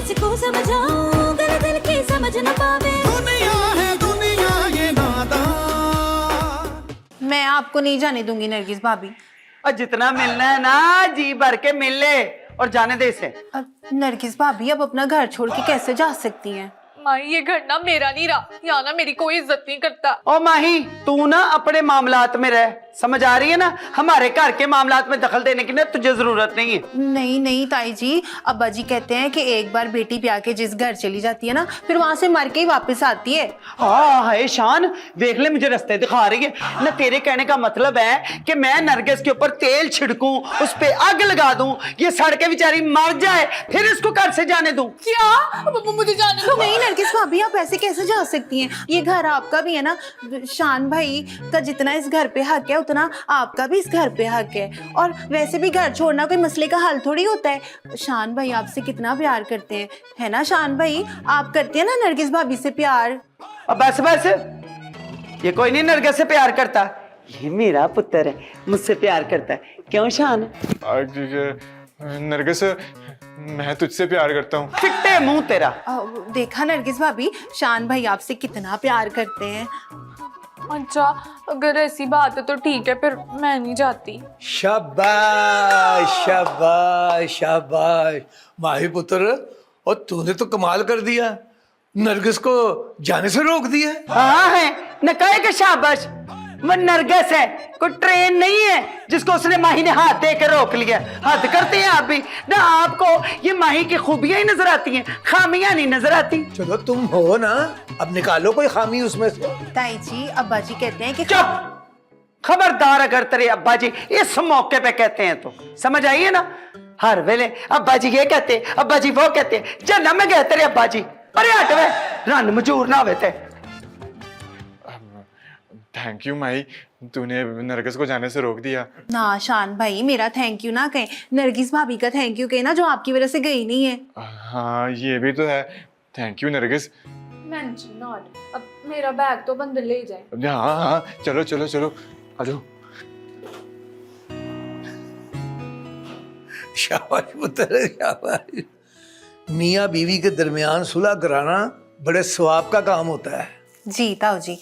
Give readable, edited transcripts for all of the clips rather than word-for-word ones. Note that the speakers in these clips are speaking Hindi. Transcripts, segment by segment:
किसको समझाऊं, गले दिल की समझ न पावे। दुनिया है दुनिया ये नादान। मैं आपको नहीं जाने दूंगी नरगिस भाभी। और जितना मिलना है ना जी भर के मिल ले और जाने दे इसे। अब नरगिस भाभी अब अपना घर छोड़ के कैसे जा सकती हैं? माही ये घर ना मेरा नहीं रहा, यहाँ ना मेरी कोई इज्जत नहीं करता। ओ माही तू ना अपने मामलात में रह, समझ आ रही है ना? हमारे घर के मामलात में दखल देने की ना तुझे जरूरत नहीं है। नहीं नहीं ताई जी, अब्बा जी कहते हैं कि एक बार बेटी ब्याह के जिस घर चली जाती है ना, फिर वहां से मर के ही वापस आती है। हाँ है शान, देख ले मुझे रास्ते दिखा रही है ना। तेरे कहने का मतलब है कि मैं नरगिस के ऊपर तेल छिड़कूं, उस पे आग लगा दूं, ये सड़ के बेचारी मर जाए, फिर इसको घर से जाने दूं? क्या मुझे जाने दो। नहीं नरगिस भाभी, आप ऐसे कैसे जा सकती हैं? ये घर आपका भी है ना। शान भाई का जितना इस घर पे हक है उतना आपका भी इस घर पे हक है। और वैसे भी घर छोड़ना कोई मसले का हल थोड़ी होता है। शान भाई आपसे कितना प्यार करते हैं, है ना शान भाई? आप करते हैं ना नरगिस भाभी से प्यार? अब बस बस, ये कोई नहीं नरगिस से प्यार करता, ये मेरा पुत्र है, मुझसे प्यार करता है। क्यों शान? नरगिस मैं तुझसे प्यार करता हूँ। फिट्टे मुंह तेरा। देखा नरगिस भाभी, शान भाई आपसे कितना प्यार करते हैं। अच्छा अगर ऐसी बात है तो ठीक है, फिर मैं नहीं जाती। शाबाश शाबाश शाबाश माही पुत्र, और तूने तो कमाल कर दिया, नरगिस को जाने से रोक दिया। हाँ है न, कहे के शाबाश। वो नरगिस है, कोई ट्रेन नहीं है जिसको उसने माही ने हाथ दे के रोक लिया। हद करते हैं आप भी ना। आपको ये माही की खूबियां ही नजर आती हैं, खामियां नहीं नजर आती। चलो तुम हो ना, अब निकालो कोई खामी उसमें से। ताई जी अब्बा जी कहते हैं कि चुप, खबरदार अगर तेरे अब्बा जी इस मौके पे कहते हैं तो समझ आइए ना। हर वेले अब्बा जी ये कहते, अब्बा जी वो कहते, जन्म में गए तेरे अब्बा जी, अरे हटवे रन मजूर ना होते। थैंक यू माही, तूने नरगिस को जाने से रोक दिया। ना शान भाई, मेरा थैंक यू ना कहें, नरगिस भाभी का थैंक यू कहें ना, जो आपकी वजह से गई नहीं है। हाँ ये भी तो है, thank you Nargis. Mention not. अब मेरा बैग तो बंद ले जाए। हाँ हाँ चलो चलो चलो आ जाओ। शाबाश पुत्र शाबाश। मियाँ बीवी के दरमियान सुलह कराना बड़े सवाब का काम होता है। जी ताऊ जी,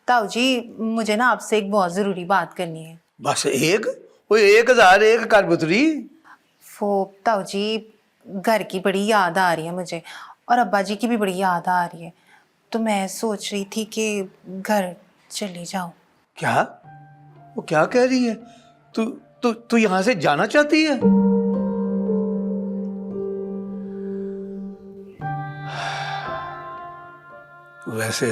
ताऊ जी मुझे ना आपसे एक बहुत जरूरी बात करनी है। बस एक? वो 1001 कर पुत्री। वो ताऊ जी, घर की बड़ी याद आ रही है मुझे, और अब्बा जी की भी बड़ी याद आ रही है, तो मैं सोच रही थी कि घर चली जाऊं। क्या? वो क्या कह रही है? तू यहाँ से जाना चाहती है? वैसे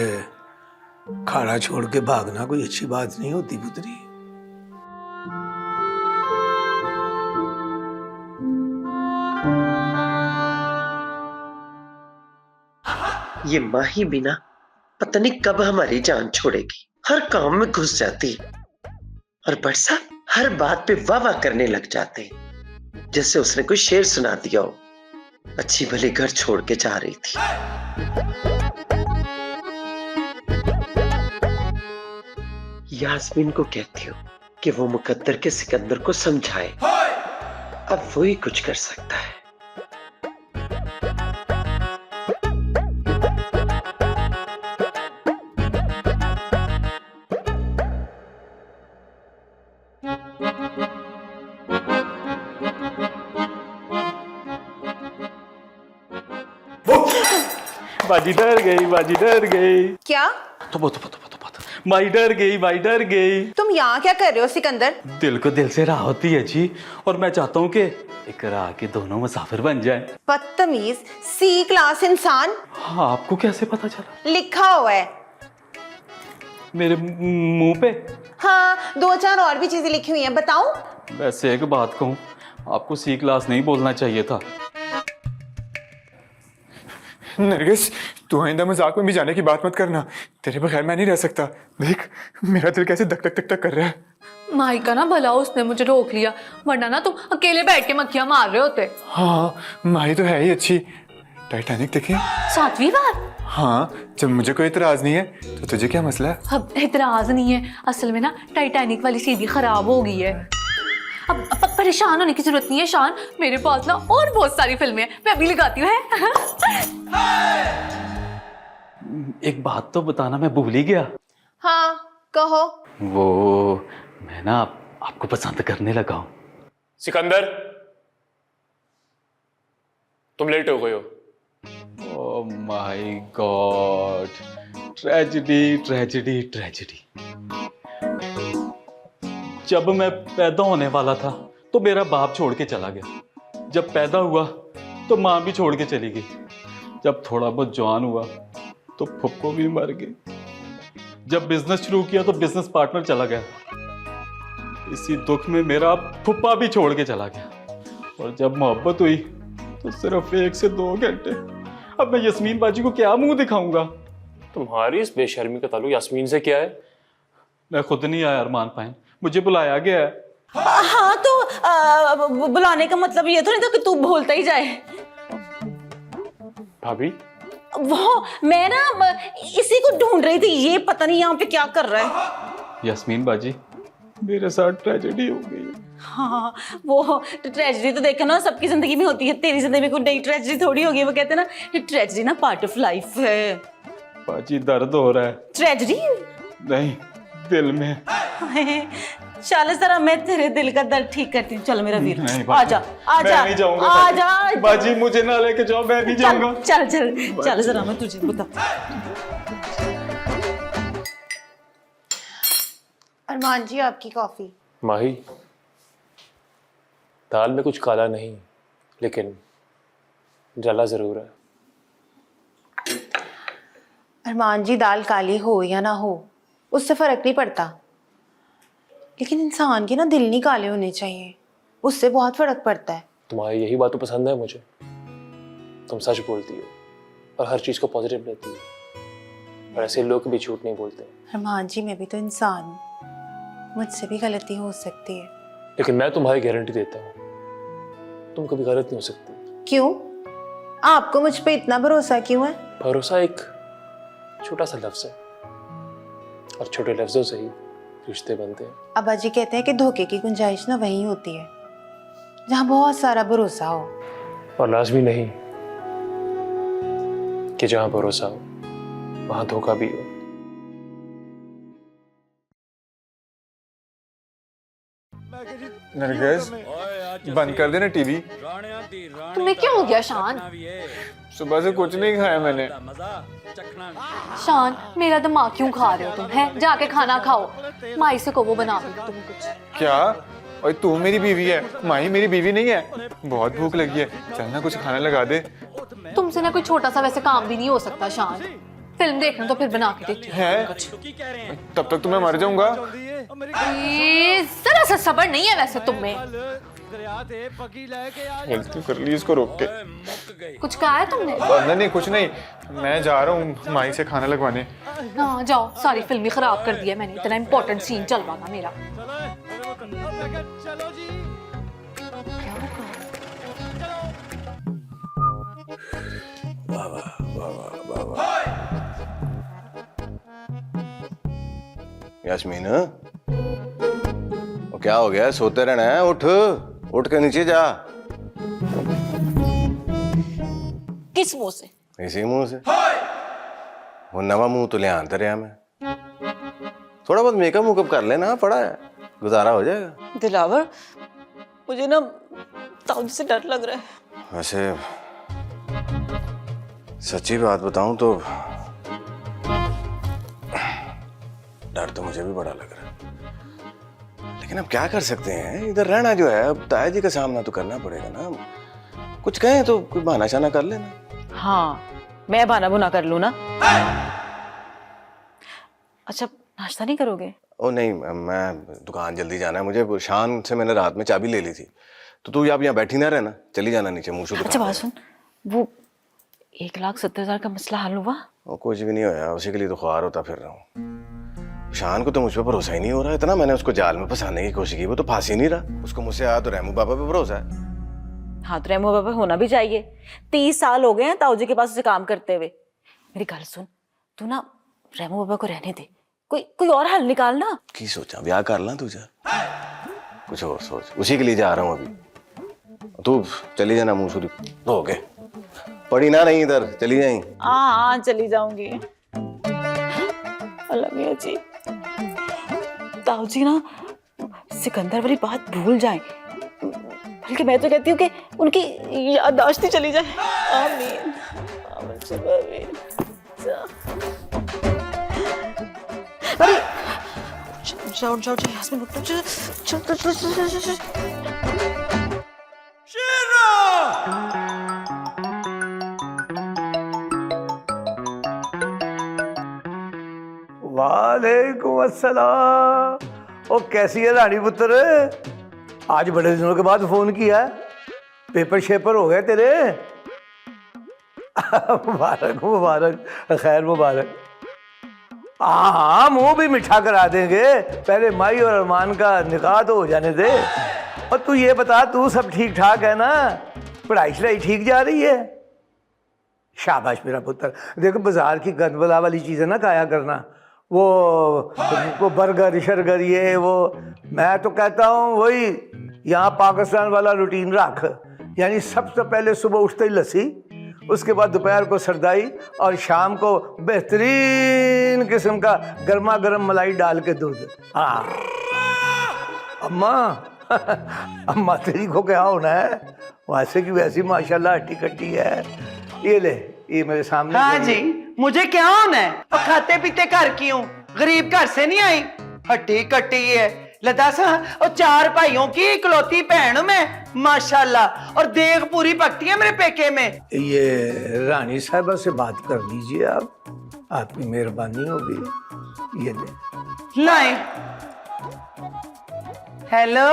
खाना छोड़ के भागना कोई अच्छी बात नहीं होती पुत्री। ये माही बिना पता नहीं कब हमारी जान छोड़ेगी। हर काम में घुस जाती और बरसा हर बात पे वाह वाह करने लग जाते, जैसे उसने कोई शेर सुना दिया हो। अच्छी भली घर छोड़ के जा रही थी। यास्मीन को कहती हूँ कि वो मुकद्दर के सिकंदर को समझाए, अब वो ही कुछ कर सकता है। बाजी डर गई, बाजी डर गई। क्या? तो माई डर गई, माई डर गई। तुम यहाँ क्या कर रहे हो सिकंदर? दिल को दिल से राह होती है जी, और मैं चाहता हूँ कि एक राह के दोनों मुसाफिर बन जाएं। बदतमीज सी क्लास इंसान। हाँ आपको कैसे पता चला? लिखा हुआ है मेरे मुंह पे। हाँ, 2-4 और भी चीजें लिखी हुई हैं, बताऊं? वैसे एक बात कहूँ, आपको सी क्लास नहीं बोलना चाहिए था। नरगिस तू आइंदा मजाक में भी जाने की बात मत करना, तेरे बगैर मैं नहीं रह सकता। देख मेरा दिल कैसे धक धक धक धक कर रहा है। माही का ना भला उसने मुझे रोक लिया, वरना ना तुम अकेले बैठ के मक्खियां मार रहे होते। हाँ माही तो है ही अच्छी। टाइटैनिक देखे 7वीं बार? हाँ, जब मुझे कोई इतराज नहीं है तो तुझे क्या मसला है? अब इतराज नहीं है, असल में ना टाइटैनिक वाली सीढ़ी खराब हो गई है। अब परेशान होने की जरूरत नहीं है शान, मेरे पास ना और बहुत सारी फिल्में हैं, मैं अभी लगाती हूँ एक बात तो बताना मैं भूल ही गया। हाँ कहो। वो मैं ना आपको पसंद करने लगा हूँ। सिकंदर, तुम लेट हो गए हो। Oh my God, tragedy tragedy tragedy. जब मैं पैदा होने वाला था तो मेरा बाप छोड़ के चला गया। जब पैदा हुआ तो माँ भी छोड़ के चली गई। जब थोड़ा बहुत जवान हुआ तो फुप्पो भी मर गई। जब बिजनेस शुरू किया तो बिजनेस पार्टनर चला गया। इसी दुख में मेरा फुप्पा भी छोड़ के चला गया। और जब मोहब्बत हुई तो सिर्फ 1 से 2 घंटे। अब मैं यास्मीन बाजी को क्या मुंह दिखाऊंगा? तुम्हारी इस बेशर्मी का ताल्लुक यास्मीन से क्या है? मैं खुद नहीं आया अरमान पाइन, मुझे बुलाया गया है। हाँ तो बुलाने का मतलब ये तो नहीं था कि तू बोलता ही जाए। भाभी, वो मैं ना इसी को ढूंढ रही थी, ये पता नहीं यहाँ पे क्या कर रहा है। यास्मीन बाजी, मेरे साथ ट्रेजेडी हो गई है। हाँ वो ट्रेजेडी तो देखो ना सबकी जिंदगी में होती है, तेरी जिंदगी में कोई नई ट्रेजेडी थोड़ी होगी। वो कहते हैं ना ट्रेजेडी ना पार्ट ऑफ लाइफ है। बाजी दर्द हो रहा है। ट्रेजेडी नहीं, दिल में। चल जरा मैं तेरे दिल का दर्द ठीक करती हूँ। चल मेरा वीर, नहीं आजा आजा मैं नहीं जाऊंगा। आजा बाजी मुझे ना लेके जाओ, मैं नहीं जाऊंगा। चल चल चल जरा मैं तुझे बता। अरमान जी आपकी कॉफी। माही, दाल में कुछ काला नहीं, लेकिन जला जरूर है। अरमान जी दाल काली हो या ना हो उससे फर्क नहीं पड़ता, लेकिन इंसान के ना दिल नहीं काले होने चाहिए, उससे बहुत फर्क पड़ता है। तुम्हारी यही बात तो पसंद है मुझे। तुम सच बोलती हो और हर चीज को पॉजिटिव लेती हो, और ऐसे लोग भी झूठ नहीं बोलते। अरमान जी मैं भी तो इंसान हूँ, मुझसे भी गलती हो सकती है। लेकिन मैं तुम्हारी गारंटी देता हूँ, तुम कभी गलत नहीं हो सकती। क्यों? आपको मुझ पे इतना भरोसा क्यों है? भरोसा एक छोटा सा लफ्ज है, और छोटे लफ्जों से ही रिश्ते बनते हैं। अब्बा जी कहते हैं कि धोखे की गुंजाइश ना वहीं होती है जहाँ बहुत सारा भरोसा हो, और लाजमी नहीं कि जहाँ भरोसा हो वहाँ धोखा भी हो। नरगिस, बंद कर देना टीवी। तुम्हें क्या हो गया शान? सुबह से कुछ नहीं खाया मैंने। शान मेरा दिमाग क्यों खा रहे हो तुम? है जाके खाना खाओ, माई से को वो बना देगी तुम्हें कुछ। क्या? और तू मेरी बीवी है, माही मेरी बीवी नहीं है। बहुत भूख लगी है, चलना कुछ खाना लगा दे। तुमसे ना कोई छोटा सा वैसे काम भी नहीं हो सकता शान। फिल्म देखना तो फिर बना के देखती हूँ है? तब तक तो मैं मर जाऊंगा। जरा सा सब्र नहीं है वैसे तुम में। गलती कर ली इसको रोक के। कुछ कहा है तुमने? नहीं कुछ नहीं, मैं जा रहा हूँ माही से खाना लगवाने। हाँ जाओ, सारी फिल्म ही खराब कर दिया मैंने, इतना इंपॉर्टेंट सीन चल रहा था मेरा। यास्मीन, वो क्या हो गया? सोते रहना है? उठ उठ के नीचे जा। किस मुंह से? इसी मुंह से। वो नवा मुंह तो ले आते रहा मैं। थोड़ा बहुत मेकअप मुकअप कर लेना, पड़ा है, गुजारा हो जाएगा। दिलावर मुझे ना ताऊ जी से डर लग रहा है। वैसे सच्ची बात बताऊं तो डर तो मुझे भी बड़ा लग रहा है, लेकिन अब क्या कर सकते हैं? इधर रहना जो है, अब ताया जी का सामना तो करना पड़ेगा ना। कुछ कहें तो कोई बहाना शाना कर लेना। हाँ मैं बहाना बुना कर लूँ ना। अच्छा नाश्ता नहीं करोगे? ओ नहीं, मैं दुकान जल्दी जाना है मुझे। शान से मैंने रात में चाबी ले ली थी, तो तू आप यहाँ बैठी ना रहना, चली जाना नीचे मुँह। अच्छा बात सुन, वो 1,70,000 का मसला हल हुआ? वो कुछ भी नहीं होया, उसी के लिए तो ख्वार होता फिर रहा हूँ। शान को तो मुझ पर भरोसा ही नहीं हो रहा। इतना मैंने उसको जाल में फंसाने की कोशिश की, वो तो फांस ही नहीं रहा। उसको मुझसे आया तो रहमू बाबा पे भरोसा है। हाँ तो रहमू बाबा होना भी चाहिए। 30 साल हो गए हैं ताऊ जी के पास उसे काम करते हुए। मेरी गल सुन, तू ना रहमू बाबा को रहने दे, कोई और हल निकाल ना। की सोचा ब्याह कर ला तुझे? कुछ और सोच, उसी के लिए जा रहा हूँ अभी। तू चली जाना मुंह सूरी धो के, पड़ी ना नहीं इधर, चली जाई। हाँ चली जाऊंगी। अल्लाह मियां जी, ताऊ जी ना सिकंदर वाली बात भूल जाए, बल्कि मैं तो कहती हूँ कि उनकी याददाश्त ही चली जाए। आमीन आमीन। अरे जाओ जाओ जाओ यास्मीन, उठ चल चल चल चल चल। वालेकुम अस्सलाम। ओ कैसी है रानी पुत्र, आज बड़े दिनों के बाद फोन किया, पेपर शेपर हो गए तेरे? मुबारक मुबारक, खैर मुबारक। हाँ मुंह भी मिठा करा देंगे, पहले माई और अरमान का निकाह तो हो जाने दे। और तू ये बता, तू सब ठीक ठाक है ना? पढ़ाई शढ़ाई ठीक जा रही है? शाबाश मेरा पुत्र। देखो बाजार की गंदबला वाली चीज़ें ना खाया करना, वो बर्गर शर्गर ये वो। मैं तो कहता हूँ वही यहाँ पाकिस्तान वाला रूटीन रख, यानी सबसे पहले सुबह उठते ही लस्सी, उसके बाद दोपहर को सरदाई और शाम को बेहतरीन किस्म का गर्मा गर्म मलाई डाल के दूध। हाँ अम्मा अम्मा तेरी को क्या होना है, वैसे की वैसी माशाल्लाह हट्टी कट्टी है। ये ले, ये मेरे सामने। हाँ जी, मुझे क्या होना है? और खाते पीते घर की हूँ, गरीब घर से नहीं आई। हट्टी कट्टी है लदासा, और 4 भाइयों की इकलौती बहन मैं माशाल्लाह, और देख पूरी पकती है मेरे पेके में। ये रानी साहबा से बात कर लीजिए आप, आपकी मेहरबानी होगी। ये ले लाए। हेलो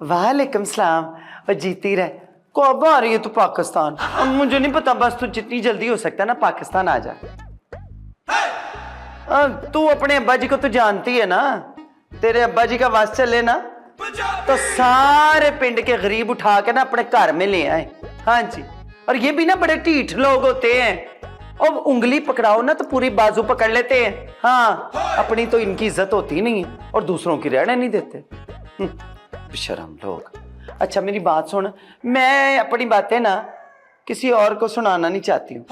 वालेकुम सलाम। और जीती रहे। कब आ रही है तू पाकिस्तान? और मुझे नहीं पता, बस तू जितनी जल्दी हो सकता है ना पाकिस्तान आ जा। तू अपने अब्बा जी को तो जानती है ना, तेरे अब्बा जी का वास चले ना तो सारे पिंड के गरीब उठा के ना अपने घर में ले आए। हाँ जी, और ये भी ना बड़े ढीठ लोग होते हैं, और उंगली पकड़ाओ ना तो पूरी बाजू पकड़ लेते हैं। हाँ, अपनी तो इनकी इज्जत होती नहीं है और दूसरों की रहने नहीं देते, शर्म लोग। अच्छा मेरी बात सुन, मैं अपनी बातें ना किसी और को सुनाना नहीं चाहती हूँ।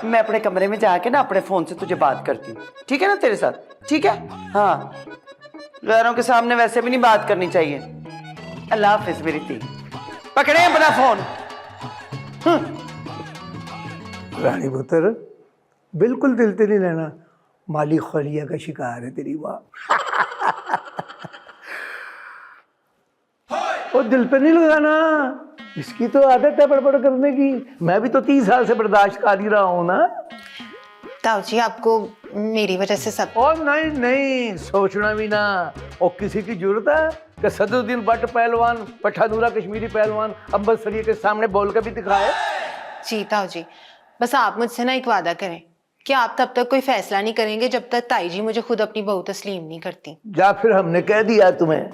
मैं अपने कमरे में जाके ना अपने फोन से तुझे बात करती हूँ, ठीक है ना तेरे साथ? ठीक है, हाँ, गैरों के सामने वैसे भी नहीं बात करनी चाहिए। अल्लाह हाफिज मेरी ती। पकड़े अपना फोन। रानी पुत्र बिल्कुल दिल से नहीं लेना, माली खलिया का शिकार है तेरी माँ। और दिल पे नहीं लगाना, इसकी तो आदत है बड़बड़ करने की। मैं भी तो 30 साल से बर्दाश्त कर ही रहा हूँ ना। ताऊ जी आपको मेरी वजह से सब। और नहीं नहीं, सोचना भी ना। और किसी की जरूरत है कि सदरुद्दीन भट्ट पहलवान, पठानूरा कश्मीरी पहलवान अब्बास सरिया के सामने बोल कर भी दिखाए? जी ताऊ जी, बस आप मुझसे ना एक वादा करें कि आप तब तक कोई फैसला नहीं करेंगे जब तक ताई जी मुझे खुद अपनी बहू तस्लीम नहीं करती। या फिर हमने कह दिया तुम्हें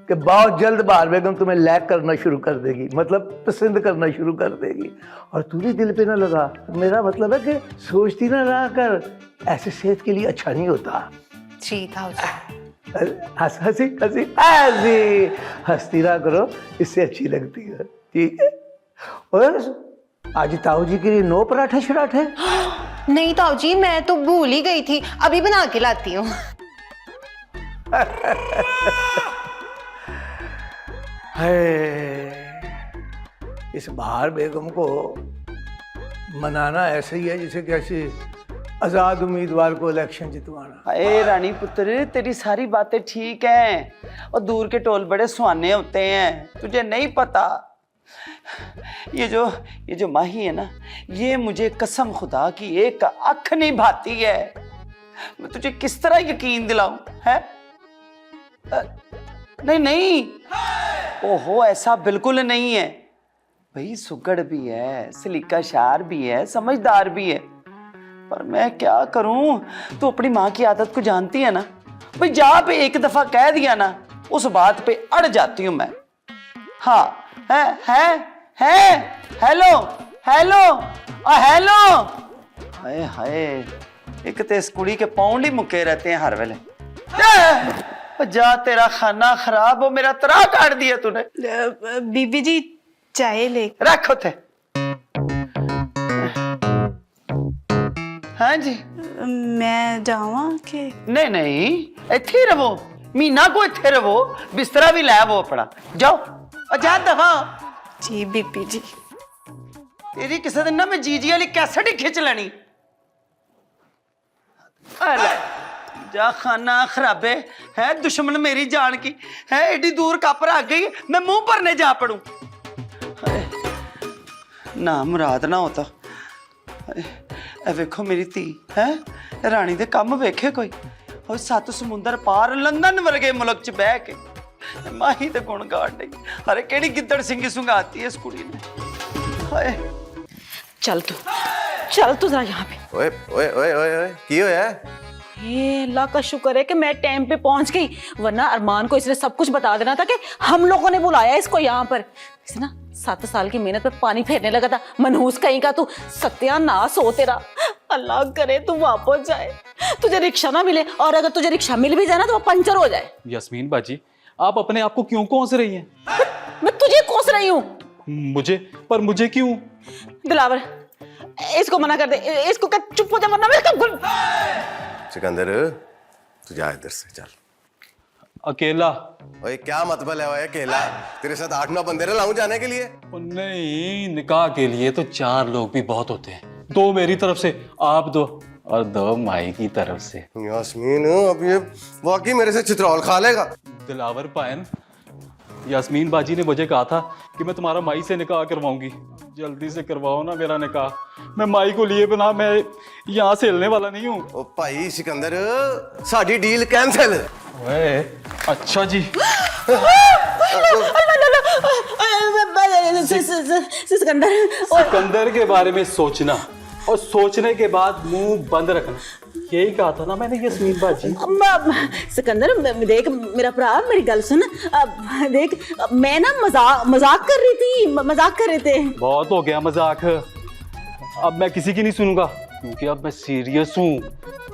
कि बहुत जल्द बार बेगम तुम्हें लैक करना शुरू कर देगी, मतलब पसंद करना शुरू कर देगी, और तूने दिल पे ना लगा। मेरा मतलब है कि सोचती ना रहा कर, ऐसे सेहत के लिए अच्छा नहीं होता। जी ताऊ जी। हंसी हंसी हंसी हंसती रहा करो, इससे अच्छी लगती है, ठीक है? और आज ताऊ जी के लिए 9 पराठे शराठे? नहीं ताऊ जी, मैं तो भूल ही गई थी, अभी बना के लाती हूँ। इस बहार बेगम को मनाना ऐसे ही है जैसे कैसे आजाद उम्मीदवार को इलेक्शन जितवाना। अरे रानी पुत्र, तेरी सारी बातें ठीक हैं, और दूर के टोल बड़े सुहाने होते हैं, तुझे नहीं पता। ये जो माही है ना, ये मुझे कसम खुदा की एक अख नहीं भाती है। मैं तुझे किस तरह यकीन दिलाऊं है? नहीं नहीं, ओहो ऐसा बिल्कुल नहीं है भाई, सुगड़ भी है, सलीका शार भी है, समझदार भी है, पर मैं क्या करूं? तू अपनी माँ की आदत को जानती है ना भाई, जहाँ पे एक दफा कह दिया ना उस बात पे अड़ जाती हूं मैं। हाँ है हेलो हेलो हेलो। हाय हाय, एक तो इस कुड़ी के पाउंड ही मुक्के रहते हैं हर वेले। जा, तेरा खाना खराब हो, मेरा तरा काट दिया तूने। बीबी जी चाय ले रख उथे। हाँ जी। मैं जावा के नहीं नहीं, इत्थे ही रहो, महीना को इत्थे रहो, बिस्तरा भी लै वो अपना, जाओ और जा दफा। जी बीबी जी। तेरी किसी दिन ना मैं जीजी वाली कैसेट ही खिंच लेनी। जा, खाना खराबे है, दुश्मन मेरी जान की है, एडी दूर कप रख गई, मैं मुंह भरने जा पड़ू। ना मुराद ना होता। ए वेखो मेरी धी है, रानी दे कम वेखे कोई, और 7 समुंदर पार लंदन वर्गे मुल्क च बह के माही दे गुण गाड़ नहीं। अरे केड़ी गिद्दड़ सिंगी सुंगाती है इस कुड़ी ने। हाय चल तू जरा यहाँ पे। ओए ओए ओए ओए ओए की होया? ये अल्लाह का शुक्र है कि मैं टाइम पे पहुंच गई, वरना अरमान को इसने सब कुछ बता देना था कि हम लोगों ने बुलाया इसको यहाँ पर। इसे ना 7 साल की मेहनत पे पानी फेरने लगा था, मनहूस कहीं का तू, सत्यानाश हो तेरा। अल्लाह करे तू वापस जाए, तुझे रिक्शा ना मिले, और अगर तुझे रिक्शा मिल भी जाए ना तो वो पंचर हो जाए। यास्मीन बाजी, आप अपने आप को क्यों कोस रही हैं? मैं तुझे कोस रही हूँ। मुझे क्यों? दिलावर, इसको मना कर दे, इसको क्या चुप हो जा वरना मेरे कब। सिकंदर तू जा इधर से, चल। अकेला? ओए क्या मतलब है ओए अकेला? तेरे साथ 8-9 बंदे लाऊं जाने के लिए? नहीं, निकाह के लिए तो 4 लोग भी बहुत होते हैं। 2 मेरी तरफ से, आप 2, और 2 माई की तरफ से। यास्मीन अब ये वाकई मेरे से चित्रौल खा लेगा। दिलावर पायन, यास्मीन बाजी ने मुझे कहा था कि मैं तुम्हारा माई से निकाह करवाऊंगी, जल्दी से करवाओ ना मेरा निकाह। मैं माई को लिए बिना मैं यहाँ से हिलने वाला नहीं हूँ। ओ भाई सिकंदर, साडी डील कैंसिल। ओए अच्छा जी। सिकंदर के बारे में सोचना और सोचने के बाद मुंह बंद रखना, यही कहा था ना मैंने यास्मीन बाजी। सिकंदर देख मेरा भरा, मेरी गल सुन, देख मैं ना मजाक कर रही थी, मजाक कर रहे थे। बहुत हो गया मजाक, अब मैं किसी की नहीं सुनूंगा, क्योंकि अब मैं सीरियस हूँ।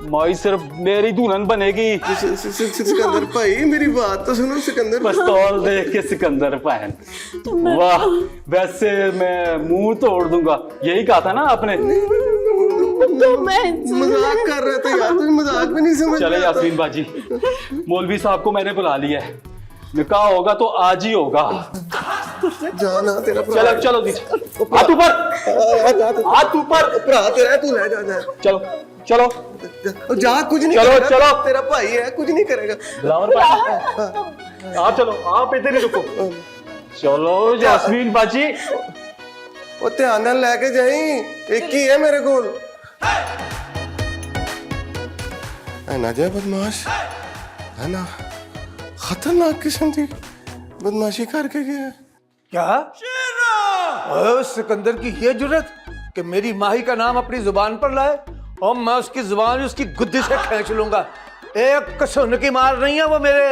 माई सिर्फ मेरी दुल्हन बनेगी। सिकंदर भाई मेरी बात तो सुनो सिकंदर। पिस्तौल देख के सिकंदर पहन, वाह, वैसे मैं मुंह तोड़ दूंगा, यही कहा था ना आपने। मजाक कर रहे थे यार, तुम मजाक भी नहीं समझ। चले यास्मीन बाजी, मौलवी साहब को मैंने बुला लिया है, निकाह होगा तो आज ही होगा। जाना तेरा चलो चलो हाथ ऊपर, हाथ ऊपर, भरा तेरा, तू ले जा। चलो चलो जा, कुछ नहीं चलो करेगा, चलो, तेरा भाई है, कुछ नहीं करेगा। आप चलो, आप इधर ही रुको। चलो यास्मीन बाजी, वो ध्यान नाल लेके जाई, एक ही है मेरे कोल। है ना जे बदमाश, है ना, खतरनाक किस्म की बदमाशी करके गया। क्या ओए सिकंदर की ये जुर्रत कि मेरी माही का नाम अपनी जुबान पर लाए, और मैं उसकी जुबान उसकी गुद्दी से खींच लूंगा। एक कसुन की मार नहीं है वो मेरे।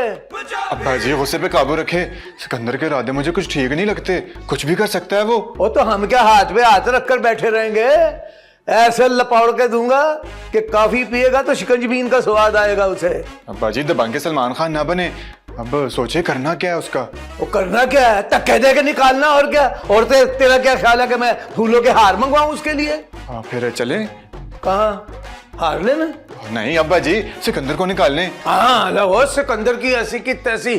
अब्बा जी गुस्से पे काबू रखे, सिकंदर के इरादे मुझे कुछ ठीक नहीं लगते, कुछ भी कर सकता है वो। तो हम क्या हाथ पे हाथ रखकर बैठे रहेंगे? ऐसे लपौड़ के दूंगा कि कॉफी पिएगा तो शिकंजबीन का स्वाद आएगा उसे। अब्बा जी दबंग के सलमान खान ना बने, अब सोचे करना क्या है उसका। वो करना क्या है, धक्के दे के निकालना, और क्या। और तेरा क्या ख्याल है कि मैं फूलों के हार मंगवाऊं उसके लिए? हाँ फिर चले। कहाँ हार लेना? नहीं अब्बा जी, सिकंदर को निकालने। हाँ लो, सिकंदर की ऐसी की तैसी।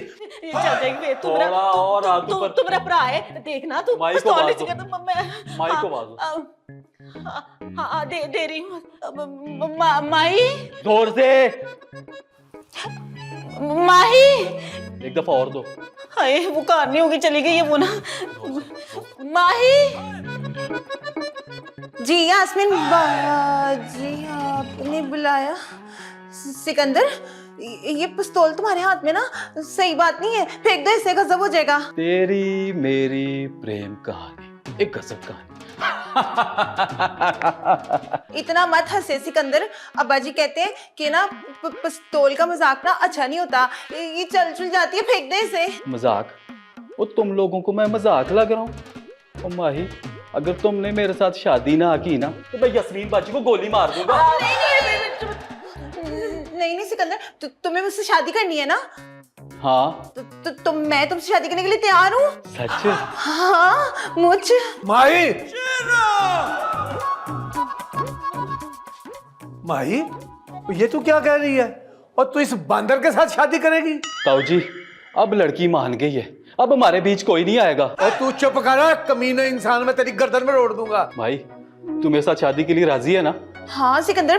तू मेरा भरा है, देखना तू माई को आवाज दो, माई को आवाज दो। हाँ दे रही हूँ। माही, जोर से माही, एक दफा और दो। हाय वो कार नहीं होगी, चली गई है वो ना। माही जी यास्मीन बाजी, आपने बुलाया? सिकंदर, ये पिस्तौल तुम्हारे हाथ में ना सही बात नहीं है, फेंक दो इसे, गजब हो जाएगा। तेरी मेरी प्रेम कहानी, एक गजब कहानी। इतना मत हंसे सिकंदर, अब्बा जी कहते हैं कि ना पिस्तौल का मजाक ना अच्छा नहीं होता, ये चल जाती है, फेंक दे इसे। मजाक? वो तुम लोगों को मैं मजाक लग रहा हूँ? ओ माही, अगर तुमने मेरे साथ शादी ना की ना तो मैं यास्मीन बाजी को गोली मार दूंगा। नहीं नहीं सिकंदर, तुम्हें मुझसे शादी करनी है ना? हाँ तो मैं तुमसे शादी करने के लिए तैयार हूँ। सच? हाँ मुझ माही, माही, ये तू क्या कह रही है? और तू इस बंदर के साथ शादी करेगी? ताऊ जी, अब लड़की मान गई है, अब हमारे बीच कोई नहीं आएगा। और तू चुप कर, कमीने इंसान, मैं तेरी गर्दन में रोड़ दूंगा। भाई तुम मेरे साथ शादी के लिए राजी है ना? हाँ सिकंदर,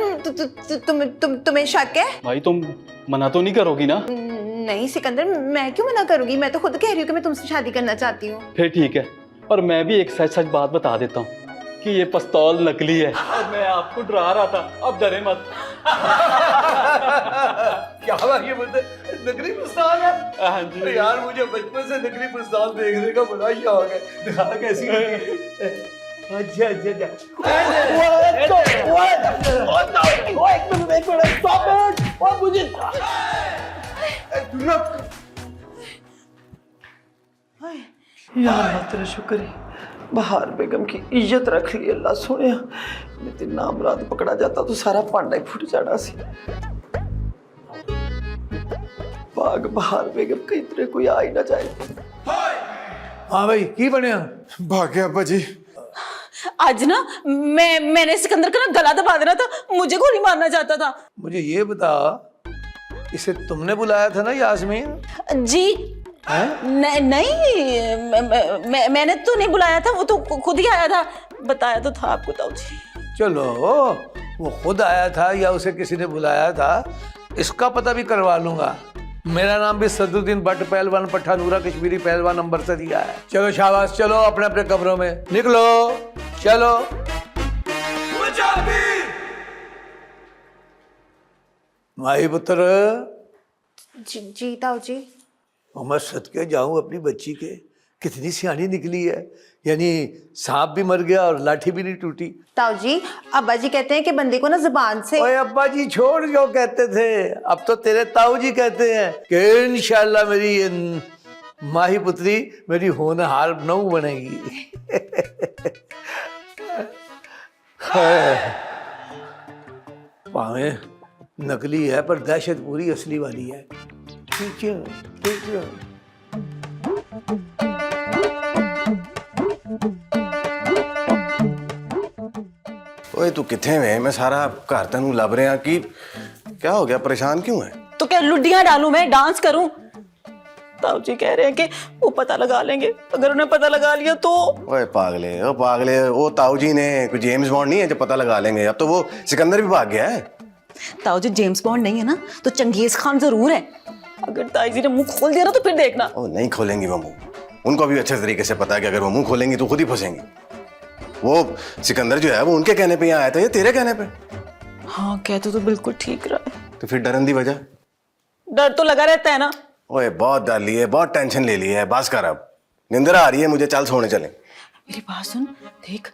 तुम्हें शक है? भाई तुम मना तो नहीं करोगी ना? नहीं सिकंदर, मैं क्यों मना करूंगी? मैं तो खुद कह रही हूँ कि मैं तुमसे शादी करना चाहती हूँ। फिर ठीक है, और मैं भी एक सच सच बात बता देता हूँ कि ये पिस्तौल नकली है और मैं आपको डरा रहा था, अब डरे मत। क्या बात, ये बोलते नकली पिस्तौल है? हाँ जी। अरे यार, मुझे बचपन से नकली पिस्तौल देखने का बड़ा शौक है। दिखा कैसी होती है। अच्छा अच्छा अच्छा। यार तेरा शुक्र है, बहार बेगम की इज्जत रख ली अल्लाह सोने। नहीं नाम रात पकड़ा जाता तो सारा पांडा ही फुट जाना सी। भाग बहार बेगम कहीं तरह कोई आ ही ना जाए। हाँ भाई, की बने? भाग गया अब्बा जी। आज ना मैंने सिकंदर का ना गला दबा देना था, मुझे गोली मारना चाहता था। मुझे ये बता, इसे तुमने बुलाया था ना यास्मीन? जी नहीं, मैंने तो नहीं बुलाया था, वो तो खुद ही आया था। बताया तो था आपको ताऊ जी। चलो, वो खुद आया था या उसे किसी ने बुलाया था, इसका पता भी करवा लूंगा। मेरा नाम भी सदुद्दीन भट्ट पहलवान पठानूरा कश्मीरी पहलवान नंबर से दिया है। चलो शाबाश, चलो अपने अपने कमरों में निकलो, चलो। माही पुत्र, जी ताऊ जी। मैं सदके जाऊं अपनी बच्ची के, कितनी सियानी निकली है। यानी सांप भी मर गया और लाठी भी नहीं टूटी। ताऊ जी, अब्बा जी कहते हैं कि बंदे को ना जुबान से। ओए अब्बा जी छोड़, जो कहते थे अब तो तेरे ताऊ जी कहते हैं कि इंशाल्लाह मेरी ये माही पुत्री मेरी होनहार नऊ बनेगी। पावे नकली है पर दहशत पूरी असली वाली है। ठीक है, ठीक है। ओए तू किथे में? मैं सारा घर तेनू लब रहा कि क्या हो गया, परेशान क्यों है? तो क्या लुड्डियां डालूं मैं, डांस करूं? ताऊ जी कह रहे हैं कि वो पता लगा लेंगे, अगर उन्हें पता लगा लिया तो। ओए पागले, वो ताऊ जी ने कोई जेम्स बॉन्ड नहीं है जो पता लगा लेंगे। अब तो वो सिकंदर भी भाग गया है। ताऊ जी जेम्स बॉन्ड नहीं है ना, तो चंगेज खान जरूर है। अगर ताई जी ने मुंह खोल दिया ना तो फिर देखना। ओ नहीं खोलेंगी वो मुंह, उनको भी अच्छे तरीके से पता है कि अगर वो मुंह खोलेंगी तो खुद ही फंसेंगी। वो सिकंदर जो है वो उनके कहने पे यहाँ आया था या तेरे कहने पे? हाँ कहते तो बिल्कुल ठीक रहा है। तो फिर डरन दी वजह? डर तो लगा रहता है ना। ओए बहुत डर लिए, बहुत टेंशन ले ली है, बस कर अब। निंदर आ रही है मुझे, चल सोने चले। मेरी बात सुन, देख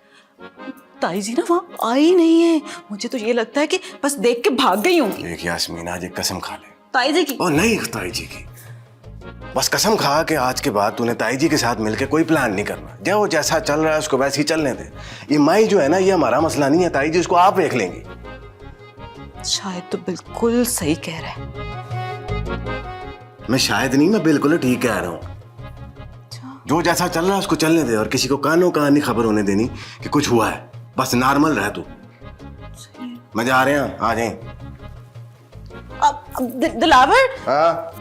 ताई जी ना वहाँ आई नहीं है, मुझे तो ये लगता है कि बस देख के भाग गई होंगी। देख यास्मीन, आज एक कसम खा ले। ताई जी की? ओ नहीं, ताई जी की। बस कसम खा कि आज के बाद तूने ताई जी के साथ मिलके कोई प्लान नहीं करना। जो जैसा चल रहा है उसको वैसे ही चलने दे। ये माई जो है ना, ये हमारा मसला नहीं है, ताई जी उसको आप देख लेंगी। शायद तो बिल्कुल सही कह रहा है। मैं शायद नहीं, मैं बिल्कुल ठीक कह रहा हूँ। जो जैसा चल रहा है उसको चलने दे और किसी को कानों कान नहीं खबर होने देनी कि कुछ हुआ है। बस नॉर्मल रह तू। मैं जा रहे हैं, आ जाए। अब दिलावर? हाँ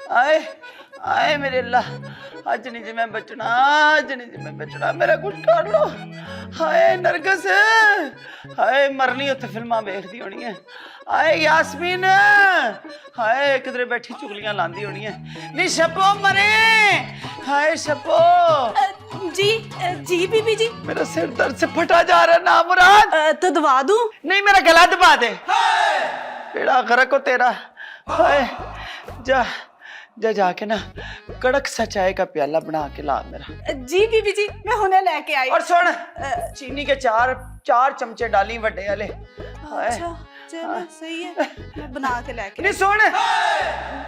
आए आए मेरे अल्लाह, अज नहीं जी मैं बचना, अज नहीं जी मैं बचना, मेरा कुछ कर लो। हाय नरगस, हाय मरनी उत्थे फिल्मां देखदी होनी है। हाय यास्मीन, हाय किधरे बैठी चुगलियां लांदी होनी है। नी शपो मरे, हाय शपो। जी जी बीबी जी। मेरा सिर दर्द से फटा जा रहा है ना मुराद। तो दबा दूं? नहीं, मेरा गला दबा दे। बेड़ा गर्क हो तेरा। हाय, जा जा जाके ना कड़क सा चाय का प्याला बना के ला मेरा। जी बीबी जी, मैं हुने लेके आई। और सुन, चीनी के चार चमचे डाली वड्डे वाले। अच्छा चलो सही है, मैं बना के लेके। नहीं सुन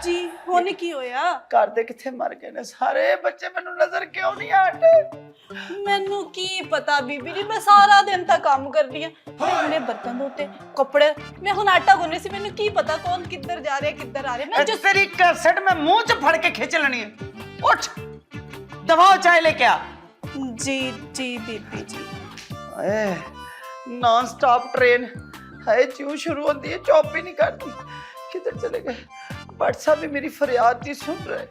जी, होने की होया? घर दे किथे मर गए ने सारे बच्चे, मैनू नजर क्यों नहीं आते? मैनू की पता बीबी जी, मैं सारा दिन तक काम कर रही हूं। हमने बर्तन धोते, कपड़े, मैं हुन आटा गुनने से मैनू की पता कौन किधर जा रहा है किधर आ रहा है। मैं जो तेरी कैसेट में मुंह च फड़ के खींच लेनी है। उठ, दबाओ चाय लेके आ। जी जी बीबी जी। नॉन स्टॉप ट्रेन है, क्यों शुरू होती है, चौप ही नहीं करती। किधर चले गए? भट्ट साहब भी मेरी फरियाद नहीं सुन रहे।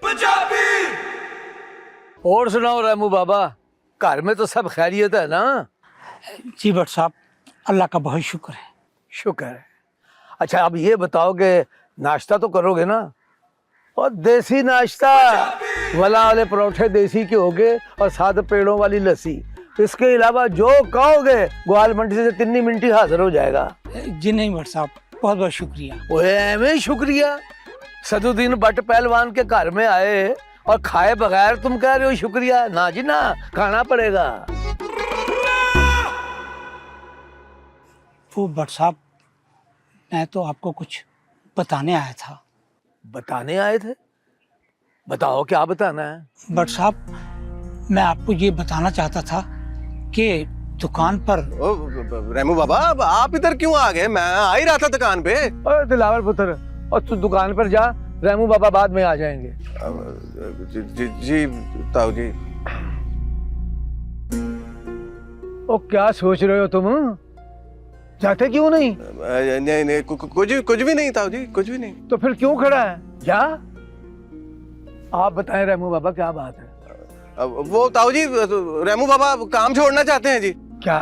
और सुनाओ रामू बाबा, घर में तो सब खैरियत है ना? जी भट्ट साहब, अल्लाह का बहुत शुक्र है। शुक्र है। अच्छा अब ये बताओ कि नाश्ता तो करोगे ना? और देसी नाश्ता, वला वाले परोठे देसी के होगे और साथ पेड़ों वाली लस्सी। इसके अलावा जो कहोगे ग्वाल मंडी से 3 मिनट ही हाजिर हो जाएगा। जी नहीं भट्ट साहब, बहुत बहुत शुक्रिया। ओए शुक्रिया? सदुद्दीन भट्ट पहलवान के घर में आए और खाए बगैर तुम कह रहे हो शुक्रिया? ना जी ना, खाना पड़ेगा। वो भट्ट साहब, मैं तो आपको कुछ बताने आया था। बताने आए थे? बताओ क्या बताना है? भट्ट साहब, मैं आपको ये बताना चाहता था कि दुकान पर। रेमू बाबा, अब आप इधर क्यों आ गए? मैं आ ही रहा था दुकान पे। ओए दिलावर पुत्र, और तू दुकान पर जा, रेमू बाबा बाद में आ जाएंगे। जी ताऊ जी। ओ क्या सोच रहे हो तुम? जाते क्यों नहीं? नहीं, कुछ भी नहीं ताऊ जी, कुछ भी नहीं। तो फिर क्यों खड़ा है? जा, आप बताएं रेमू बाबा क्या बात है? वो ताऊ जी, रेमू बाबा काम छोड़ना चाहते हैं जी। क्या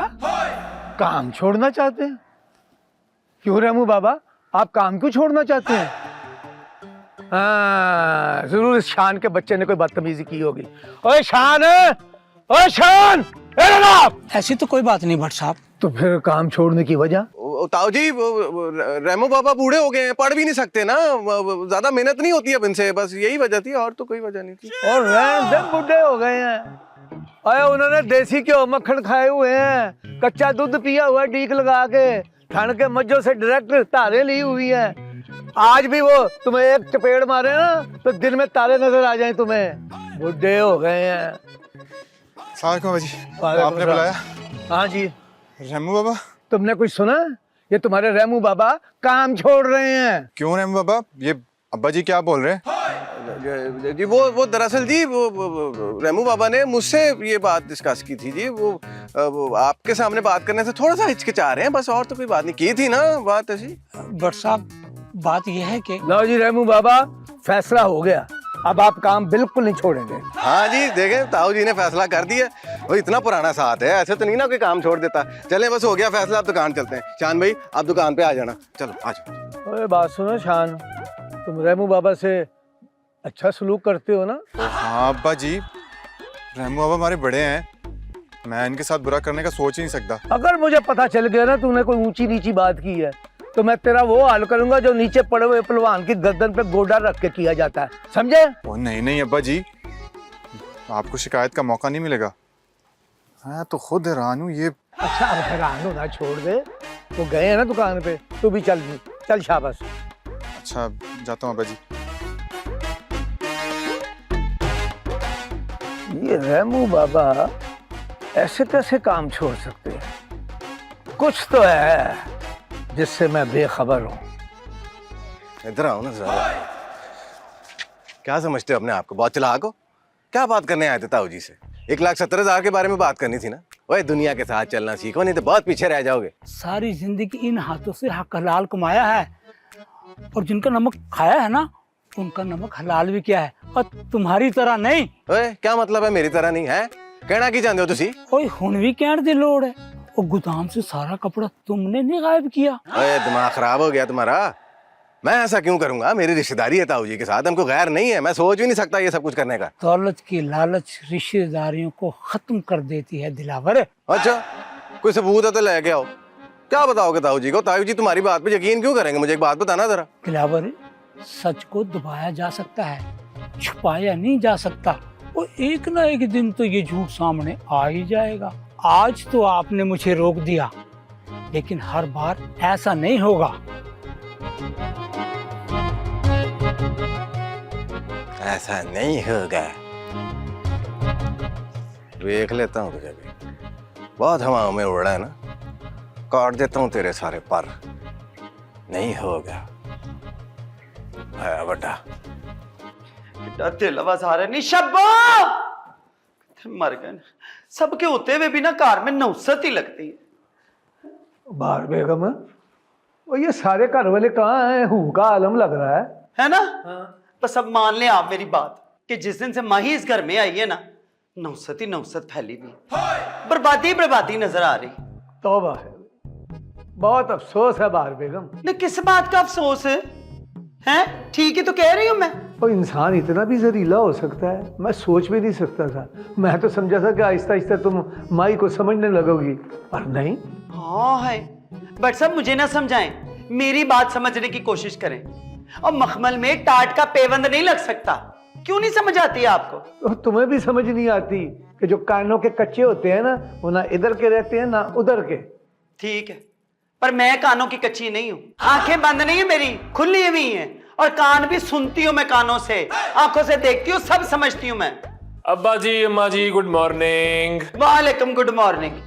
काम छोड़ना चाहते हैं? क्यों रेमू बाबा, आप काम क्यों छोड़ना चाहते हैं? हाँ, जरूर इस शान के बच्चे ने कोई बदतमीजी की होगी। ओए शान, ओए शान, ऐसी तो कोई बात नहीं भट्ट साहब। तो फिर काम छोड़ने की वजह? ताऊ जी, रेमू बाबा बूढ़े हो गए हैं, पढ़ भी नहीं सकते ना, ज्यादा मेहनत नहीं होती अब इनसे, बस यही वजह थी, और तो कोई वजह नहीं थी। और बूढ़े हो गए हैं? अरे उन्होंने देसी घ्यो मक्खन खाए हुए हैं, कच्चा दूध पिया हुआ डीक लगा के, ठंड के मज्जों से डायरेक्ट तारे ली हुई हैं। आज भी वो तुम्हें एक चपेड़ मारे ना तो दिन में तारे नजर आ जाए तुम्हें। बूढ़े हो गए हैं। बाबा जी, आपने बुलाया? हाँ जी। रेमू बाबा, तुमने कुछ सुना? ये तुम्हारे रेमू बाबा काम छोड़ रहे हैं। क्यों रेमू बाबा, ये अब्बा जी क्या बोल रहे हैं? जी वो दरअसल जी, वो रेमू बाबा ने मुझसे ये बात डिस्कस की थी जी। वो आपके सामने बात करने से थोड़ा सा हिचकिचा रहे हैं, बस, और तो कोई बात नहीं। की थी ना बात ऐसी? भट्ट साहब, बात यह है कि। लो जी रेमू बाबा, फैसला हो गया, अब आप काम बिल्कुल नहीं छोड़ेंगे। हाँ जी, देखें ताऊ जी ने फैसला कर दिया। वो इतना पुराना साथ है, ऐसे तो नहीं ना कोई काम छोड़ देता। चलें, बस हो गया फैसला, अब दुकान चलते हैं। शान भाई, आप दुकान पे आ जाना। चलो आ जाओ। ओए बात सुनो शान, तुम रेमू बाबा से अच्छा सलूक करते हो ना? हाँ अब्बा जी, रेमू बाबा हमारे बड़े हैं, मैं इनके साथ बुरा करने का सोच ही नहीं सकता। अगर मुझे पता चल गया ना तूने कोई ऊंची नीची बात की है तो मैं तेरा वो हाल करूंगा जो नीचे पड़े हुए पहलवान की गर्दन पे गोडा रख के किया जाता है, समझे? ओ नहीं अब्बा जी, आपको शिकायत का मौका नहीं मिलेगा। मैं तो खुद हैरान हूँ ये। अच्छा अब हैरान होना छोड़ दे, वो गए हैं ना दुकान पे, तू भी चल शाबाश। अच्छा जाता हूँ अब्बा जी। ये रेमू बाबा ऐसे कैसे काम छोड़ सकते हैं? कुछ तो है जिससे मैं बेखबर हूँ। इधर आओ ना जरा। क्या समझते हो अपने आप को? बहुत चालाक हो? क्या बात करने आए थे ताऊ जी से? 1,70,000 के बारे में बात करनी थी ना। ओए दुनिया के साथ चलना सीखो, नहीं तो बहुत पीछे रह जाओगे। सारी जिंदगी इन हाथों से हक हलाल कमाया है, और जिनका नमक खाया है ना, उनका नमक हलाल भी किया है, और तुम्हारी तरह नहीं। ओए क्या मतलब है मेरी तरह नहीं है? कहना की चाहते हो तुसी? ओए हुन भी कहने दी लोड़ है, वो गोदाम से सारा कपड़ा तुमने नहीं गायब किया। ओए दिमाग खराब हो गया तुम्हारा? मैं ऐसा क्यों करूंगा? मेरी रिश्तेदारी है ताऊ जी के साथ, हमको गैर नहीं है। मैं सोच भी नहीं सकता ये सब कुछ करने का। दौलत की लालच रिश्तेदारियों को खत्म कर देती है दिलावर। अच्छा, कोई सबूत है तो लेके आओ। क्या बताओगे ताऊ जी को? ताऊ जी तुम्हारी बात पे यकीन क्यों करेंगे? मुझे एक बात बताना जरा। दिलावर, सच को दबाया जा सकता है, छुपाया नहीं जा सकता। और एक ना एक दिन तो ये झूठ सामने आ ही जाएगा। आज तो आपने मुझे रोक दिया, लेकिन हर बार ऐसा नहीं होगा। ऐसा नहीं होगा। देख लेता हूँ तुझे भी, बहुत हवाओं में उड़ रहा है ना, काट देता हूँ तेरे सारे पर। नहीं होगा। है बटा। दिल आवाज नहीं शब्बो मर गए। सबके होते हुए भी ना कार में नौसत ही लगती है। बार बेगम, वो ये सारे घर वाले कहाँ हैं? हू का आलम लग रहा है ना? बस अब मान ले आप मेरी बात कि जिस दिन से माही इस घर में आई है ना, नौसत ही नौसत फैली हुई, बर्बादी बर्बादी नजर आ रही। तौबा है, बहुत अफसोस है बार बेगम। न किस बात का अफसोस है? हैं? ठीक ही तो कह रही हूं मैं। और इंसान इतना भी जहरीला हो सकता है, मैं सोच भी नहीं सकता था। मैं तो समझा था कि आहिस्ता आहिस्ता तुम माई को समझने लगोगी, पर नहीं। हाँ है, बट सब मुझे ना समझाएं, मेरी बात समझने की कोशिश करें। और मखमल में टाट का पेवंद नहीं लग सकता। क्यों नहीं समझ आती है आपको? तो तुम्हें भी समझ नहीं आती कि जो कानों के कच्चे होते हैं ना, वो ना इधर के रहते हैं ना उधर के। ठीक है, पर मैं कानों की कच्ची नहीं हूं। आंखें बंद नहीं है मेरी, खुली हुई हैं, और कान भी सुनती हूं मैं कानों से, आंखों से देखती हूँ, सब समझती हूँ मैं। अब्बा जी, अम्मा जी, गुड मॉर्निंग। वालेकुम गुड मॉर्निंग।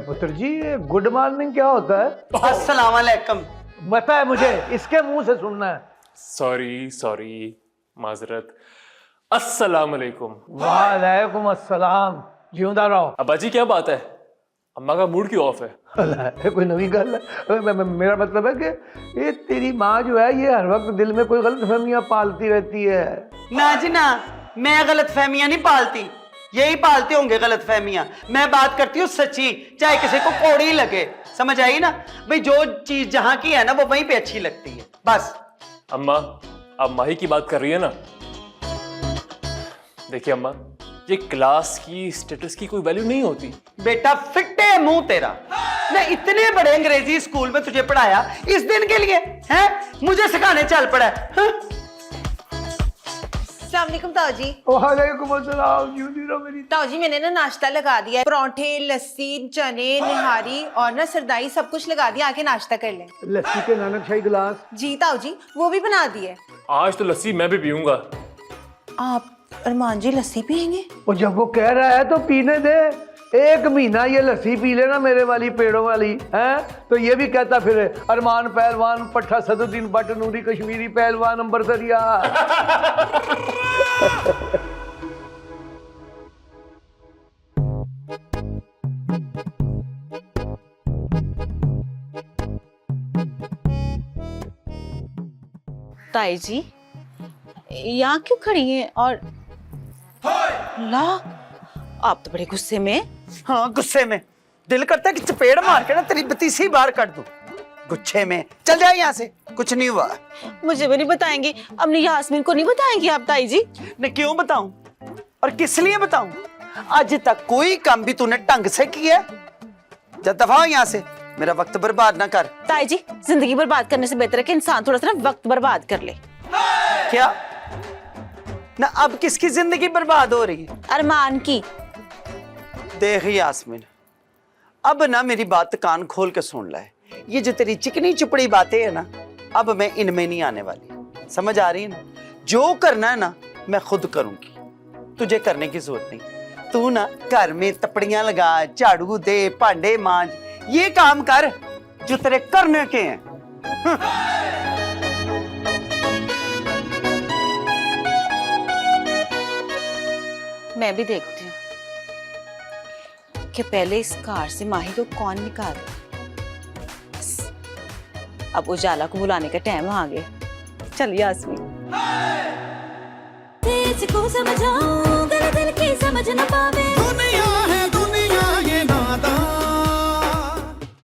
पुत्र जी, गुड मॉर्निंग क्या होता है? अस्सलाम वालेकुम। पता है मुझे, इसके मुंह से सुनना है। सॉरी, माजरत। अस्सलाम वालेकुम। वालेकुम अस्सलाम। जिंदा रहो। अब्बा जी, क्या बात है? अम्मा का मूड क्यों ऑफ है? अल्लाह, कोई नवी गल है। मेरा मतलब है कि ये तेरी माँ जो है, ये हर वक्त दिल में कोई गलतफहमियां पालती रहती है। ना जी ना, मैं गलतफहमियां नहीं पालती, यही पालते होंगे गलतफहमियां। मैं बात करती हूँ सच्ची, चाहे किसी को कौड़ी लगे। समझ आई ना भाई? जो चीज जहां की है ना, वो वहीं पे अच्छी लगती है, बस। अम्मा, आप माही की बात कर रही है ना? देखिए अम्मा, ये क्लास की स्टेटस की कोई वैल्यू नहीं होती। बेटा फिट्टे मुंह तेरा, मैं इतने बड़े अंग्रेजी स्कूल में तुझे पढ़ाया इस दिन के लिए, हैं? मुझे सिखाने चल पड़ा है। अस्सलाम वालेकुम ताऊ जी। वालेकुम अस्सलाम। जिंदी रहो मेरी। ताऊ जी, मैंने ना नाश्ता लगा दिया है, परोंठे, लस्सी, चने, निहारी और ना सरदाई, सब कुछ लगा दिया, आके नाश्ता कर लें। लस्सी के नानक शाही गिलास? जी ताऊ जी, वो भी बना दिए। आज तो लस्सी मैं भी पीऊंगा। आप अरमान जी लस्सी पियेंगे? और जब वो कह रहा है तो पीने दे। एक महीना ये लस्सी पी लेना मेरे वाली पेड़ों वाली है, तो ये भी कहता फिर अरमान पहलवान, पट्टा सदुद्दीन भट्ट, नूरी कश्मीरी पहलवान, अंबरसरिया। ताई जी, यहाँ क्यों खड़ी हैं? और ला, आप तो बड़े गुस्से में। हाँ, गुस्से में। दिल करता है कि चपेड़ मार के ना तेरी बतीसी बाहर कर दूं। गुच्छे में चल जाए यहाँ से, कुछ नहीं हुआ। मुझे भी नहीं बताएंगे, अपनी यास्मीन को नहीं बताएंगे आप ताई जी? मैं क्यों बताऊं और किस लिए बताऊं? आज तक कोई काम भी तूने ढंग से किया? जा दफा हो यहाँ से, मेरा वक्त बर्बाद ना कर। ताई जी, जिंदगी बर्बाद करने से बेहतर है कि इंसान थोड़ा सा ना वक्त बर्बाद कर ले। क्या ना? अब किसकी जिंदगी बर्बाद हो रही है? अरमान की। देख यास्मीन, अब ना मेरी बात कान खोल के सुन ले। ये जो तेरी चिकनी चुपड़ी बातें है ना, अब मैं इनमें नहीं आने वाली। समझ आ रही है ना? जो करना है ना, मैं खुद करूंगी, तुझे करने की जरूरत नहीं। तू ना घर में तपड़ियां लगा, झाड़ू दे, भांडे मांज, ये काम कर जो तेरे करने के हैं। मैं भी देखती हूँ कि पहले इस कार से माही को कौन निकाले। अब उजाला को बुलाने का टाइम आ गया। चल यास्मीन। तेज को समझाऊं, गलत दिल की समझ न पावे। दुनिया है दुनिया ये नादान।